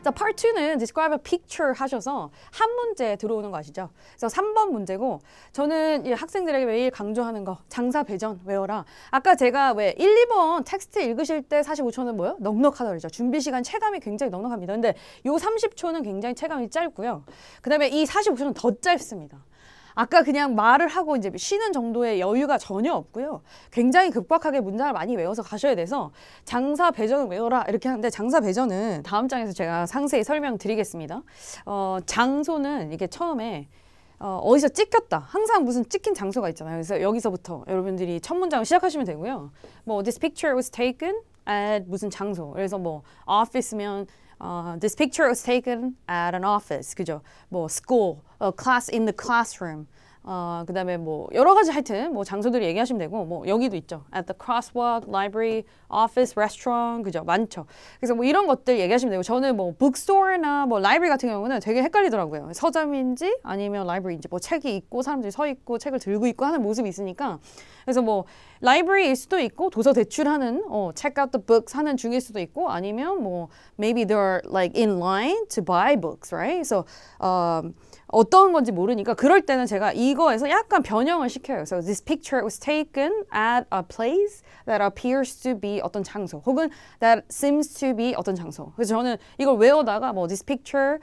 자, part 2는 describe a picture 하셔서 한 문제 들어오는 거 아시죠? 그래서 3번 문제고 저는 이 학생들에게 매일 강조하는 거 장사 배전 외워라. 아까 제가 왜 1, 2번 텍스트 읽으실 때 45초는 뭐요? 넉넉하다 그러죠. 준비 시간 체감이 굉장히 넉넉합니다. 근데 요 30초는 굉장히 체감이 짧고요. 그 다음에 이 45초는 더 짧습니다. 아까 그냥 말을 하고 이제 쉬는 정도의 여유가 전혀 없고요. 굉장히 급박하게 문장을 많이 외워서 가셔야 돼서 장사 배전을 외워라 이렇게 하는데 장사 배전은 다음 장에서 제가 상세히 설명드리겠습니다. 장소는 이게 처음에 어디서 찍혔다. 항상 무슨 찍힌 장소가 있잖아요. 그래서 여기서부터 여러분들이 첫 문장을 시작하시면 되고요. 뭐 this picture was taken at 무슨 장소. 그래서 뭐 office면 this picture was taken at an office. 그죠? 뭐 school, class in the classroom. 그 다음에 뭐 여러 가지 하여튼 뭐 장소들이 얘기하시면 되고 뭐 여기도 있죠. At the crosswalk, library, office, restaurant. 그죠? 많죠. 그래서 뭐 이런 것들 얘기하시면 되고 저는 뭐 bookstore나 뭐 library 같은 경우는 되게 헷갈리더라고요. 서점인지 아니면 library인지 뭐 책이 있고 사람들이 서 있고 책을 들고 있고 하는 모습이 있으니까 그래서 뭐 library일 수도 있고 도서 대출하는 check out the books 하는 중일 수도 있고 아니면 뭐 maybe they're like in line to buy books, right? 그래서 어떤 건지 모르니까 그럴 때는 제가 이거에서 약간 변형을 시켜요. So this picture was taken at a place that appears to be 어떤 장소 혹은 that seems to be 어떤 장소. 그래서 저는 이걸 외우다가 뭐 this picture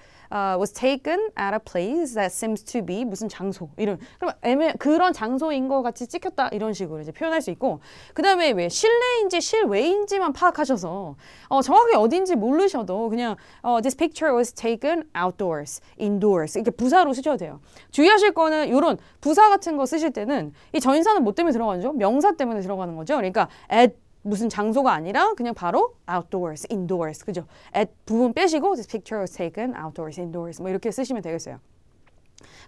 was taken at a place that seems to be 무슨 장소 이런 그럼 그런 장소인 것 같이 찍혔다 이런 식으로 이제 표현할 수 있고 그 다음에 왜 실내인지 실외인지만 파악하셔서 정확히 어딘지 모르셔도 그냥 this picture was taken outdoors, indoors 이렇게 부사로 쓰셔도 돼요. 주의하실 거는 이런 부사 같은 거 쓰실 때는 이 전사는 뭐 때문에 들어가죠? 명사 때문에 들어가는 거죠. 그러니까 at 무슨 장소가 아니라 그냥 바로 outdoors, indoors 그죠? at 부분 빼시고 this picture was taken outdoors, indoors 뭐 이렇게 쓰시면 되겠어요.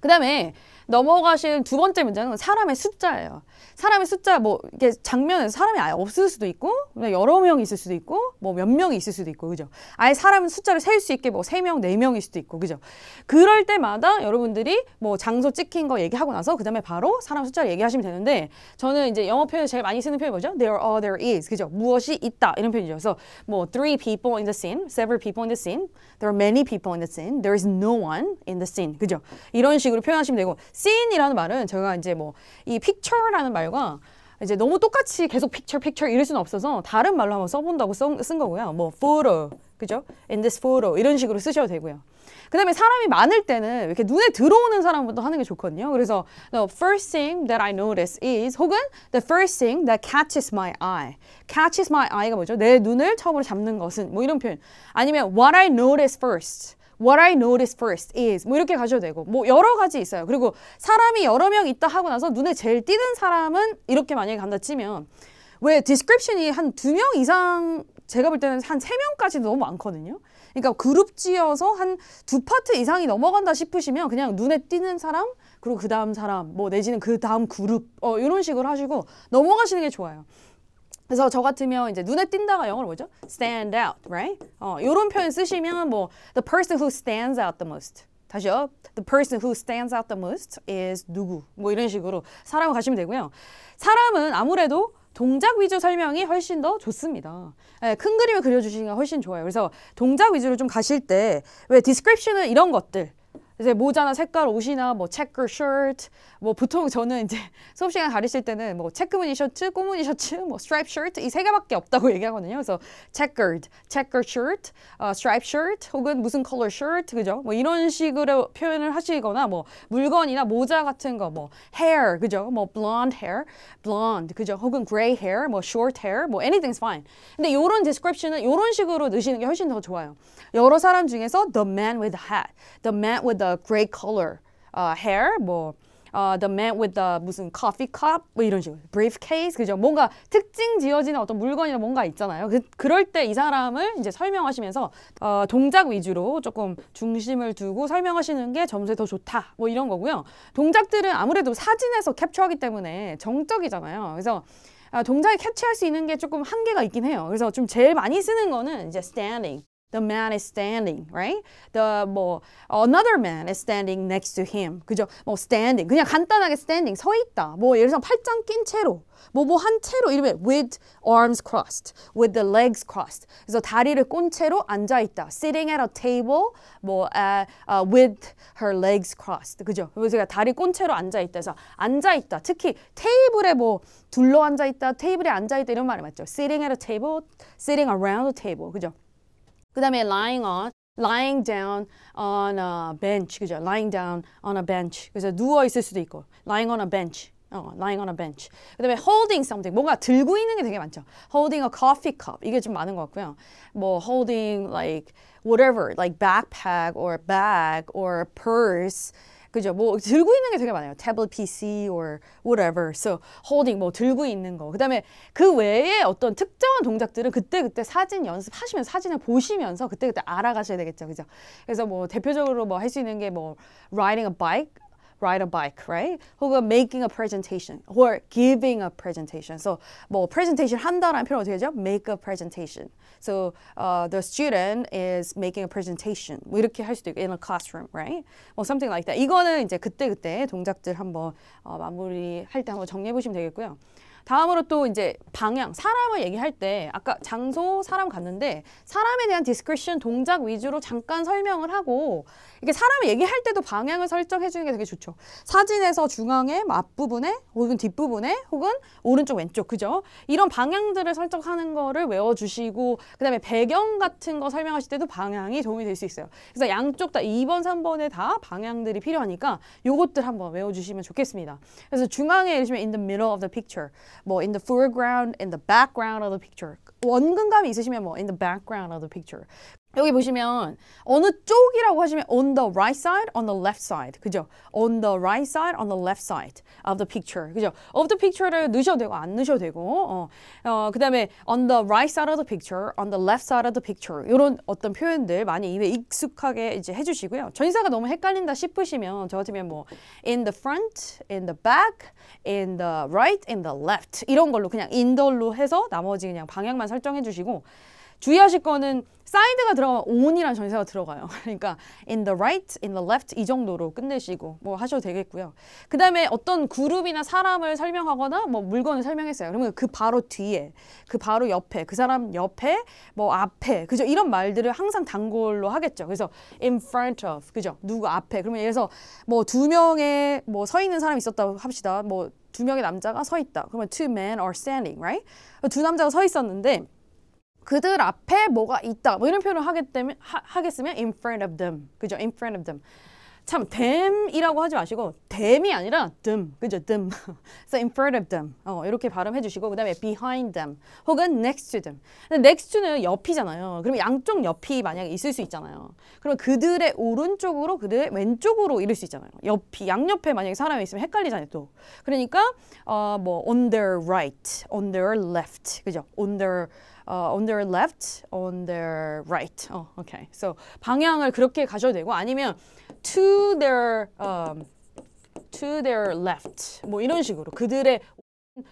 그 다음에 넘어가실 두 번째 문장은 사람의 숫자예요. 사람의 숫자 뭐 이게 장면에서 사람이 아예 없을 수도 있고 여러 명이 있을 수도 있고 뭐 몇 명이 있을 수도 있고 그죠? 아예 사람 숫자를 셀 수 있게 뭐 3명, 4명일 수도 있고 그죠? 그럴 때마다 여러분들이 뭐 장소 찍힌 거 얘기하고 나서 그 다음에 바로 사람 숫자를 얘기하시면 되는데 저는 이제 영어 표현에서 제일 많이 쓰는 표현이 뭐죠? there is 그죠? 무엇이 있다 이런 표현이죠. 그래서 뭐 3 people in the scene, several people in the scene, there are many people in the scene, there is no one in the scene 그죠? 이런 식으로 표현하시면 되고 scene이라는 말은 제가 이제 뭐 이 picture라는 말과 이제 너무 똑같이 계속 picture 이럴 수는 없어서 다른 말로 한번 써본다고 쓴 거고요. 뭐 photo, 그죠? In this photo 이런 식으로 쓰셔도 되고요. 그 다음에 사람이 많을 때는 이렇게 눈에 들어오는 사람부터 하는 게 좋거든요. 그래서 the first thing that I notice is 혹은 the first thing that catches my eye. catches my eye가 뭐죠? 내 눈을 처음으로 잡는 것은 뭐 이런 표현. 아니면 what I notice first. What I notice first is 뭐 이렇게 가셔도 되고 뭐 여러 가지 있어요. 그리고 사람이 여러 명 있다 하고 나서 눈에 제일 띄는 사람은 이렇게 만약에 간다 치면 왜 description이 한 2명 이상 제가 볼 때는 한 3명까지도 너무 많거든요. 그러니까 그룹 지어서 한 2파트 이상이 넘어간다 싶으시면 그냥 눈에 띄는 사람 그리고 그 다음 사람 뭐 내지는 그 다음 그룹 이런 식으로 하시고 넘어가시는 게 좋아요. 그래서 저 같으면 이제 눈에 띈다가 영어로 뭐죠? stand out, right? 이런 표현 쓰시면 뭐 the person who stands out the most. 다시요. The person who stands out the most is 누구? 뭐 이런 식으로 사람을 가시면 되고요. 사람은 아무래도 동작 위주 설명이 훨씬 더 좋습니다. 네, 큰 그림을 그려주시기가 훨씬 좋아요. 그래서 동작 위주로 좀 가실 때 왜 디스크립션은 이런 것들 이제 모자나 색깔 옷이나 뭐 체크 셔츠 뭐 보통 저는 이제 수업 시간 가르칠 때는 뭐 체크무늬 셔츠, 꼬무늬 셔츠, 뭐 스트라이프 셔츠 이 3개밖에 없다고 얘기하거든요. 그래서 checkered, checker shirt, striped shirt 혹은 무슨 컬러 shirt 그죠? 뭐 이런 식으로 표현을 하시거나 뭐 물건이나 모자 같은 거 뭐 hair 그죠? 뭐 blonde hair, blonde 그죠? 혹은 gray hair, 뭐 short hair, 뭐 anything's fine. 근데 이런 description은 이런 식으로 넣으시는 게 훨씬 더 좋아요. 여러 사람 중에서 the man with the hat, the man with the gray color hair, 뭐 the man with the 무슨 coffee cup 뭐 이런 식으로 briefcase 그죠? 뭔가 특징 지어지는 어떤 물건이나 뭔가 있잖아요. 그럴 때 이 사람을 이제 설명하시면서 동작 위주로 조금 중심을 두고 설명하시는 게 점수에 더 좋다 뭐 이런 거고요. 동작들은 아무래도 사진에서 캡처하기 때문에 정적이잖아요. 그래서 동작을 캡처할 수 있는 게 조금 한계가 있긴 해요. 그래서 좀 제일 많이 쓰는 거는 이제 standing. The man is standing, right? Another man is standing next to him. 그죠? standing. 그냥 간단하게 standing. 서 있다. 예를 들어서 팔짱 낀 채로. 한 채로 이러면 with arms crossed, with the legs crossed. 그래서 다리를 꼰 채로 앉아 있다. Sitting at a table, with her legs crossed. 그죠? 그래서 다리 꼰 채로 앉아 있다. 그래서 앉아 있다. 특히 테이블에 둘러 앉아 있다, 테이블에 앉아 있다 이런 말이 맞죠. Sitting at a table, sitting around a table. 그죠? 그 다음에 lying down on a bench. 그죠? lying down on a bench. 그래서 누워 있을 수도 있고, lying on a bench. lying on a bench. 그 다음에 holding something. 뭔가 들고 있는 게 되게 많죠. holding a coffee cup. 이게 좀 많은 것 같고요. holding like whatever, like backpack or bag or purse. 그죠? 들고 있는 게 되게 많아요. tablet PC or whatever. So holding 들고 있는 거. 그다음에 그 외에 어떤 특정한 동작들은 그때그때 사진 연습하시면서 사진을 보시면서 그때그때 알아가셔야 되겠죠. 그죠? 그래서 대표적으로 할 수 있는 게 riding a bike, ride a bike, right? 혹은 making a presentation or giving a presentation. So presentation 한다라는 표현 어떻게 하죠? make a presentation. So the student is making a presentation. 이렇게 할 수도 있고 in a classroom, right? Something like that. 이거는 이제 그때 동작들 한번 마무리할 때 한번 정리해 보시면 되겠고요. 다음으로 또 이제 방향, 사람을 얘기할 때 아까 장소, 사람 갔는데 사람에 대한 디스크리션, 동작 위주로 잠깐 설명을 하고 이게 사람을 얘기할 때도 방향을 설정해 주는 게 되게 좋죠. 사진에서 중앙에 앞부분에 혹은 뒷부분에 혹은 오른쪽 왼쪽 그죠? 이런 방향들을 설정하는 거를 외워주시고 그 다음에 배경 같은 거 설명하실 때도 방향이 도움이 될 수 있어요. 그래서 양쪽 다 2번, 3번에 다 방향들이 필요하니까 요것들 한번 외워주시면 좋겠습니다. 그래서 중앙에 예를 들면 in the middle of the picture in the foreground, in the background of the picture. 원근감이 있으시면 in the background of the picture. 여기 보시면 어느 쪽이라고 하시면 on the right side, on the left side. 그죠? on the right side, on the left side of the picture. 그죠? of the picture를 넣으셔도 되고 안 넣으셔도 되고 그 다음에 on the right side of the picture, on the left side of the picture. 이런 어떤 표현들 많이 입에 익숙하게 이제 해주시고요. 전치사가 너무 헷갈린다 싶으시면 저 같으면 in the front, in the back, in the right, in the left 이런 걸로 그냥 in the로 해서 나머지 그냥 방향만 설정해 주시고 주의하실 거는 사이드가 들어가면 on이라는 전치사가 들어가요. 그러니까 in the right, in the left 이 정도로 끝내시고 하셔도 되겠고요. 그 다음에 어떤 그룹이나 사람을 설명하거나 물건을 설명했어요. 그러면 그 바로 뒤에, 그 바로 옆에, 그 사람 옆에, 앞에, 그죠? 이런 말들을 항상 단골로 하겠죠. 그래서 in front of, 그죠? 누구 앞에. 그러면 예를 들어서 두 명의 서 있는 사람이 있었다고 합시다. 두 명의 남자가 서 있다. 그러면 two men are standing, right? 두 남자가 서 있었는데 그들 앞에 뭐가 있다. 이런 표현을 하겠으면 in front of them. 그죠? in front of them. 참 them이라고 하지 마시고 them이 아니라 them. 그죠? them. So in front of them. 이렇게 발음해 주시고 그다음에 behind them 혹은 next to them. 근데 next to는 옆이잖아요. 그럼 양쪽 옆이 만약에 있을 수 있잖아요. 그럼 그들의 오른쪽으로 그들의 왼쪽으로 이럴 수 있잖아요. 옆이 양옆에 만약에 사람이 있으면 헷갈리잖아요, 또. 그러니까 on their right, on their left. 그죠? on their left, on their right. Okay. So 방향을 그렇게 가셔도 되고 아니면 to their left. 이런 식으로 그들의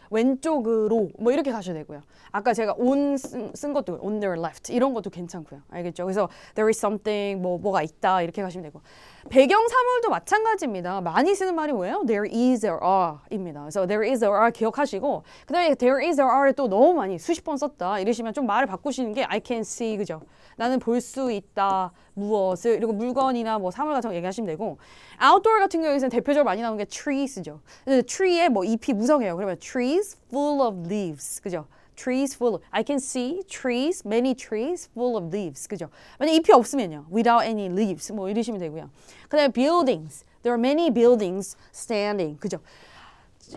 왼쪽으로 이렇게 가셔도 되고요. 아까 제가 on 쓴 것도 on their left 이런 것도 괜찮고요. 알겠죠? 그래서 there is something 뭐가 있다 이렇게 가시면 되고 배경 사물도 마찬가지입니다. 많이 쓰는 말이 뭐예요? There is, there are입니다. 그래서 there is, there are 기억하시고 그 다음에 there is, there are를 또 너무 많이 수십 번 썼다 이러시면 좀 말을 바꾸시는 게 I can see, 그죠? 나는 볼 수 있다 무엇을 그리고 물건이나 사물 같은 거 얘기하시면 되고 outdoor 같은 경우에는 대표적으로 많이 나오는 게 trees죠. tree에 잎이 무성해요. 그러면 trees full of leaves, 그죠? trees full of, I can see trees, many trees full of leaves. 그죠? 만약 잎이 없으면요. without any leaves. 이러시면 되고요. 그 다음에 buildings. There are many buildings standing. 그죠?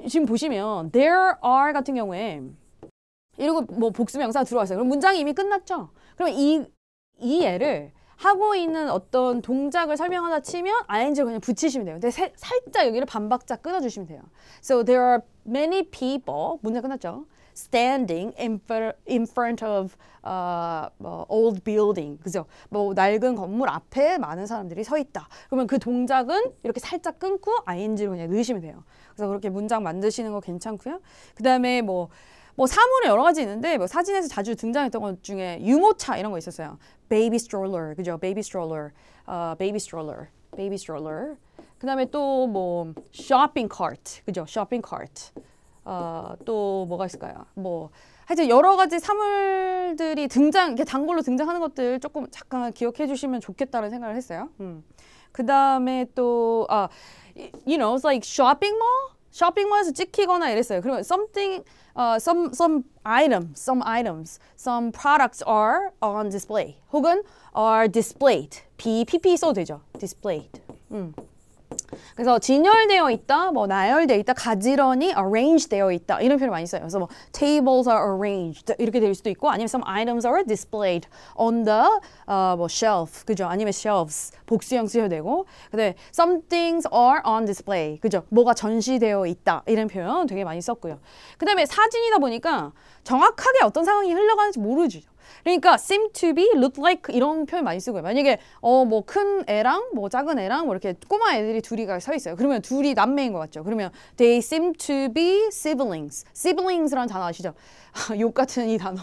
지금 보시면 there are 같은 경우에 이러고 복수명사 들어왔어요. 그럼 문장이 이미 끝났죠? 그러면 이 예를 하고 있는 어떤 동작을 설명하다 치면 ing를 그냥 붙이시면 돼요. 근데 살짝 여기를 반박자 끊어주시면 돼요. So there are many people, 문장 끝났죠? standing in front of old building. 그죠? 낡은 건물 앞에 많은 사람들이 서 있다. 그러면 그 동작은 이렇게 살짝 끊고 ing를 그냥 넣으시면 돼요. 그래서 그렇게 문장 만드시는 거 괜찮고요. 그 다음에 뭐 사물은 여러 가지 있는데 뭐 사진에서 자주 등장했던 것 중에 유모차 이런 거 있었어요. baby stroller, 그죠? baby stroller, baby stroller, baby stroller. 그다음에 또 뭐 shopping cart, 그죠? shopping cart. 또 뭐가 있을까요? 뭐 하여튼 여러 가지 사물들이 이렇게 단골로 등장하는 것들 조금 잠깐 기억해 주시면 좋겠다는 생각을 했어요. 그다음에 또 you know, it's like shopping mall. 쇼핑몰에서 찍히거나 이랬어요. 그러면 something, some items, some products are on display. 혹은 are displayed. PP 써도 되죠. displayed. 그래서 진열되어 있다, 뭐 나열되어 있다, 가지런히 arrange 되어 있다 이런 표현을 많이 써요. 그래서 뭐 tables are arranged 이렇게 될 수도 있고 아니면 some items are displayed on the 뭐 shelf 그죠? 아니면 shelves 복수형 쓰셔도 되고 그다음에 some things are on display 그죠? 뭐가 전시되어 있다 이런 표현 되게 많이 썼고요. 그다음에 사진이다 보니까 정확하게 어떤 상황이 흘러가는지 모르죠. 그러니까 seem to be, look like 이런 표현 많이 쓰고요. 만약에 뭐 큰 애랑 뭐 작은 애랑 뭐 이렇게 꼬마 애들이 둘이 서 있어요. 그러면 둘이 남매인 것 같죠. 그러면 they seem to be siblings. siblings라는 단어 아시죠? 욕 같은 이 단어.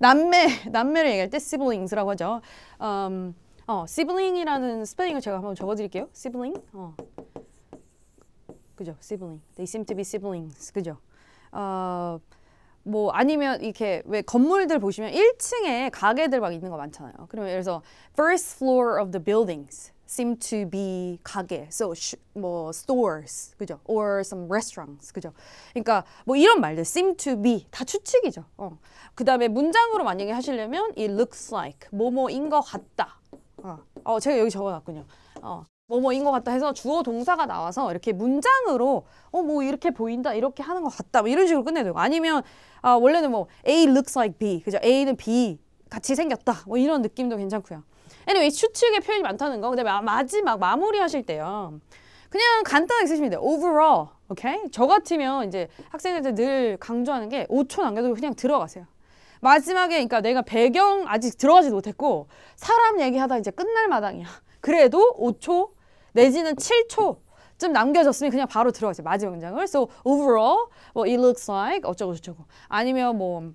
남매를 얘기할 때 siblings라고 하죠. sibling이라는 스펠링을 제가 한번 적어드릴게요. sibling. 그죠? sibling. They seem to be siblings. 그죠? 뭐 아니면 이렇게 왜 건물들 보시면 1층에 가게들 막 있는 거 많잖아요. 그러면 예를 들어서 first floor of the buildings seem to be 가게, so 뭐 stores, 그죠? Or some restaurants, 그죠? 그러니까 뭐 이런 말들 seem to be 다 추측이죠. 그 다음에 문장으로 만약에 하시려면 it looks like 뭐뭐인 것 같다. 제가 여기 적어놨군요. 뭐뭐인 것 같다 해서 주어 동사가 나와서 이렇게 문장으로 뭐 이렇게 보인다 이렇게 하는 것 같다 뭐 이런 식으로 끝내도 되고 아니면 원래는 뭐 A looks like B 그죠? A는 B 같이 생겼다 뭐 이런 느낌도 괜찮고요. anyway 추측의 표현이 많다는 거. 그다음에 마지막 마무리 하실 때요. 그냥 간단하게 쓰시면 돼요. overall. 오케이? 저 같으면 이제 학생들한테 늘 강조하는 게 5초 남겨두고 그냥 들어가세요. 마지막에 그러니까 내가 배경 아직 들어가지도 못했고 사람 얘기하다 이제 끝날 마당이야. 그래도 5초 내지는 7초쯤 남겨졌으면 그냥 바로 들어가세요. 마지막 문장을. So overall, well, it looks like 어쩌고 저쩌고. 아니면 뭐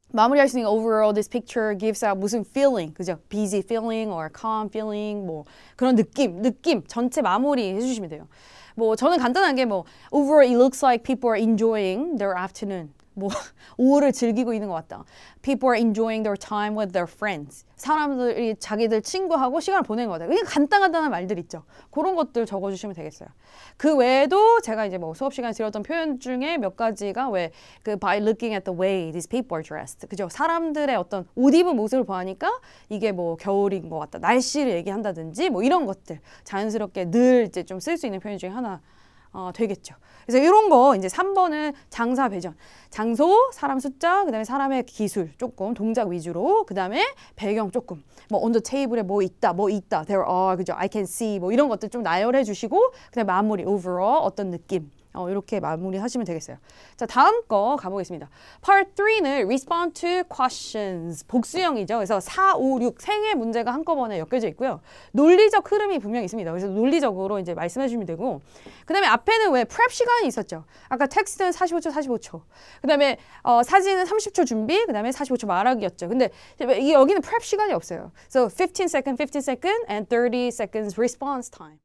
마무리할 수 있는 overall this picture gives out 무슨 feeling, 그죠? busy feeling or calm feeling 뭐 그런 느낌 전체 마무리 해주시면 돼요. 뭐 저는 간단한 게 뭐 overall it looks like people are enjoying their afternoon. 뭐 오후를 즐기고 있는 것 같다. People are enjoying their time with their friends. 사람들이 자기들 친구하고 시간을 보내는 것 같아요. 그냥 간단한 말들 있죠. 그런 것들 적어주시면 되겠어요. 그 외에도 제가 이제 뭐 수업 시간에 들었던 표현 중에 몇 가지가 왜 그 by looking at the way these people are dressed. 그죠? 사람들의 어떤 옷 입은 모습을 보니까 이게 뭐 겨울인 것 같다. 날씨를 얘기한다든지 뭐 이런 것들 자연스럽게 늘 이제 좀 쓸 수 있는 표현 중에 하나. 되겠죠. 그래서 이런 거 이제 3번은 장사 배전. 장소, 사람 숫자, 그다음에 사람의 기술 조금 동작 위주로, 그다음에 배경 조금. 뭐 on the table에 뭐 있다, there are, 그죠? I can see 뭐 이런 것들 좀 나열해 주시고 그다음에 마무리 overall 어떤 느낌. 이렇게 마무리하시면 되겠어요. 자, 다음 거 가보겠습니다. Part 3는 respond to questions. 복수형이죠. 그래서 4, 5, 6 생의 문제가 한꺼번에 엮여져 있고요. 논리적 흐름이 분명히 있습니다. 그래서 논리적으로 이제 말씀해 주시면 되고 그 다음에 앞에는 왜 prep 시간이 있었죠. 아까 텍스트는 45초. 그 다음에 사진은 30초 준비, 그 다음에 45초 말하기였죠. 근데 여기는 prep 시간이 없어요. So 15 second and 30 seconds response time.